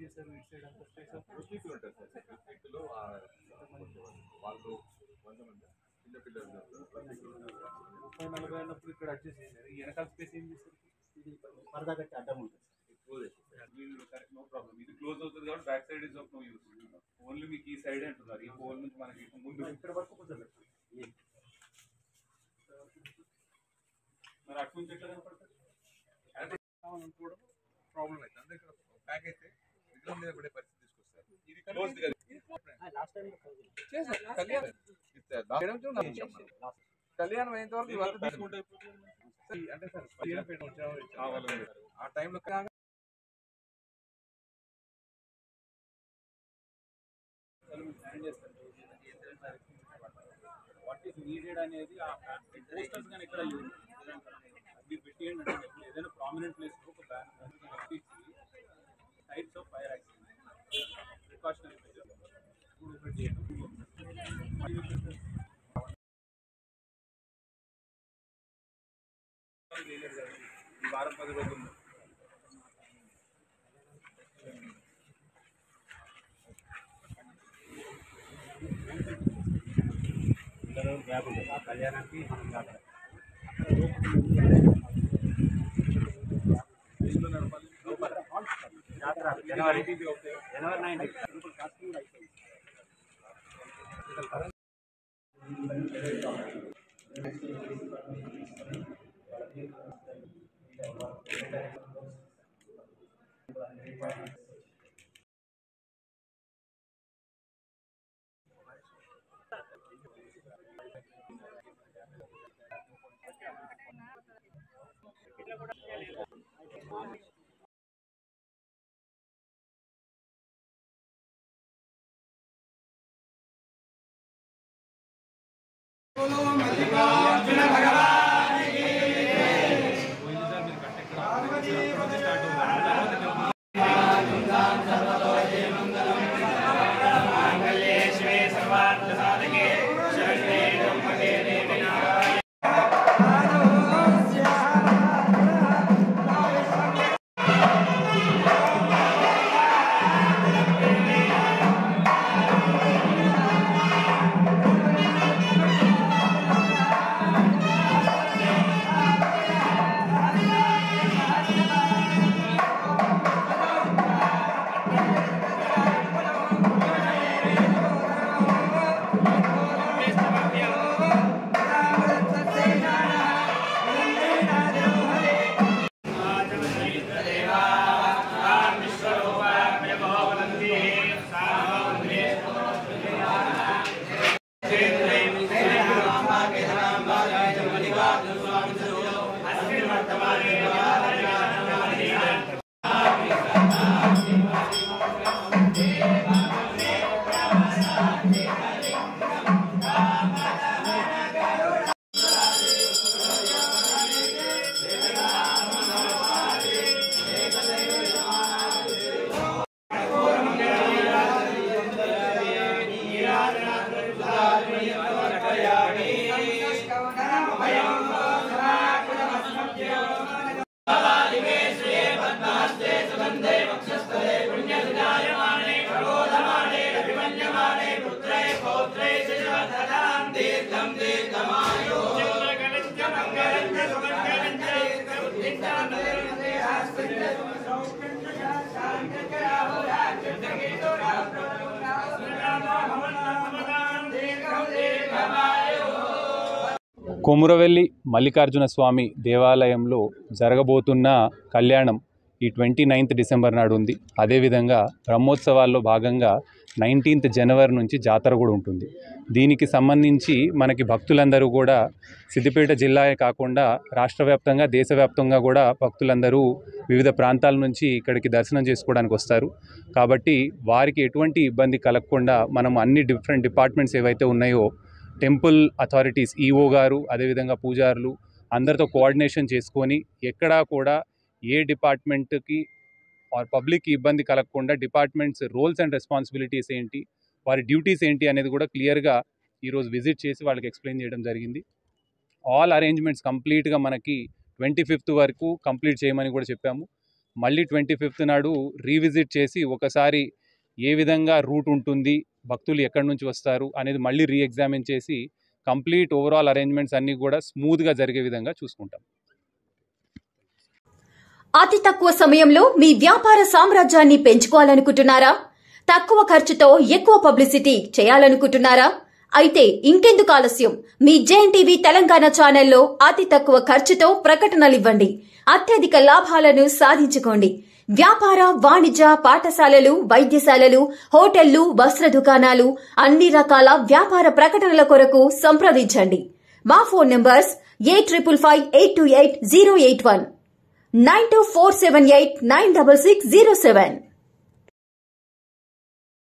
చేశారు ఇటు సైడ్ అంతా స్పేస్ రిపీట్ ఉంటుంది సార్. రిపీట్లో వాళ్ళు కొంతమంది చిన్న పిల్లలు 30-40 అన్నప్పుడు ఇక్కడ అడ్జస్ట్ చేశారు. ఈ వెనకాల స్పేస్ ఏం చేశారు? ఇది పరదా కట్టి అడ్డం ఉంటుంది. No problem. ఇది క్లోజ్ అవుతుంది కాబట్టి back side is of no use. Only మీకు ఈ సైడ్ అంటున్నారు. ఈ హోల్ నుంచి మనకి ముందు ఇక్కడ వరకు కొంచెం మరి అటు నుంచి ఎట్లా కనపడుతుంది? కూడా ప్రాబ్లం అయితే అంటే ఇక్కడ ప్యాక్ అయితే విగ్రహం మీద పడే పరిస్థితి తీసుకొస్తారు. ఇది క్లోజ్ కదా. కళ్యాణం అయినంత వరకు ఇవన్నీ తీసుకుంటే అంటే సార్ ఆ టైంలో వాట్ ఈస్ నీడెడ్ అనేది పోస్టర్స్ కానీ ఇక్కడ మీరు పెట్టేయండి. ఏదైనా ప్రామినెంట్ ప్లేస్ ఒక banner types of fire accident precautionary ఈ వారం 10 రోజులు గ్యాప్ ఉంటుంది ఆ కళ్యాణానికి మనం జాతర జనవరి 9 కాస్టింగ్ అయిపోయింది. కొమురవెల్లి మల్లికార్జున స్వామి దేవాలయంలో జరగబోతున్న కళ్యాణం ఈ 29th డిసెంబర్ నాడు ఉంది. అదేవిధంగా బ్రహ్మోత్సవాల్లో భాగంగా 19th జనవరి నుంచి జాతర కూడా ఉంటుంది. దీనికి సంబంధించి మనకి భక్తులందరూ కూడా సిద్దిపేట జిల్లాయే కాకుండా రాష్ట్ర వ్యాప్తంగా దేశవ్యాప్తంగా కూడా భక్తులందరూ వివిధ ప్రాంతాల నుంచి ఇక్కడికి దర్శనం చేసుకోవడానికి వస్తారు. కాబట్టి వారికి ఎటువంటి ఇబ్బంది కలగకుండా మనం అన్ని డిఫరెంట్ డిపార్ట్మెంట్స్ ఏవైతే ఉన్నాయో టెంపుల్ అథారిటీస్ ఈఓ గారు అదేవిధంగా పూజారులు అందరితో కోఆర్డినేషన్ చేసుకొని ఎక్కడా కూడా ఏ డిపార్ట్మెంట్కి పబ్లిక్కి ఇబ్బంది కలగకుండా డిపార్ట్మెంట్స్ రోల్స్ అండ్ రెస్పాన్సిబిలిటీస్ ఏంటి, వారి డ్యూటీస్ ఏంటి అనేది కూడా క్లియర్గా ఈరోజు విజిట్ చేసి వాళ్ళకి ఎక్స్ప్లెయిన్ చేయడం జరిగింది. ఆల్ అరేంజ్మెంట్స్ కంప్లీట్గా మనకి 25th వరకు కంప్లీట్ చేయమని కూడా చెప్పాము. మళ్ళీ 25th నాడు రీవిజిట్ చేసి ఒకసారి ఏ విధంగా రూట్ ఉంటుంది, భక్తులు ఎక్కడి నుంచి వస్తారు అనేది మళ్ళీ రీఎగ్జామిన్ చేసి కంప్లీట్ ఓవరాల్ అరేంజ్మెంట్స్ అన్నీ కూడా స్మూత్గా జరిగే విధంగా చూసుకుంటాం. అతి తక్కువ సమయంలో మీ వ్యాపార సామ్రాజ్యాన్ని పెంచుకోవాలనుకుంటున్నారా? తక్కువ ఖర్చుతో ఎక్కువ పబ్లిసిటీ చేయాలనుకుంటున్నారా? అయితే ఇంకెందుకు ఆలస్యం? మీ జేఎన్టీవీ తెలంగాణ ఛానల్లో అతి తక్కువ ఖర్చుతో ప్రకటనలివ్వండి. అత్యధిక లాభాలను సాధించుకోండి. వ్యాపార, వాణిజ్య, పాఠశాలలు, వైద్యశాలలు, హోటళ్లు, వస్త్ర దుకాణాలు, అన్ని రకాల వ్యాపార ప్రకటనల కొరకు సంప్రదించండి. మా ఫోన్ నంబర్స్ 8558288081 9247896607.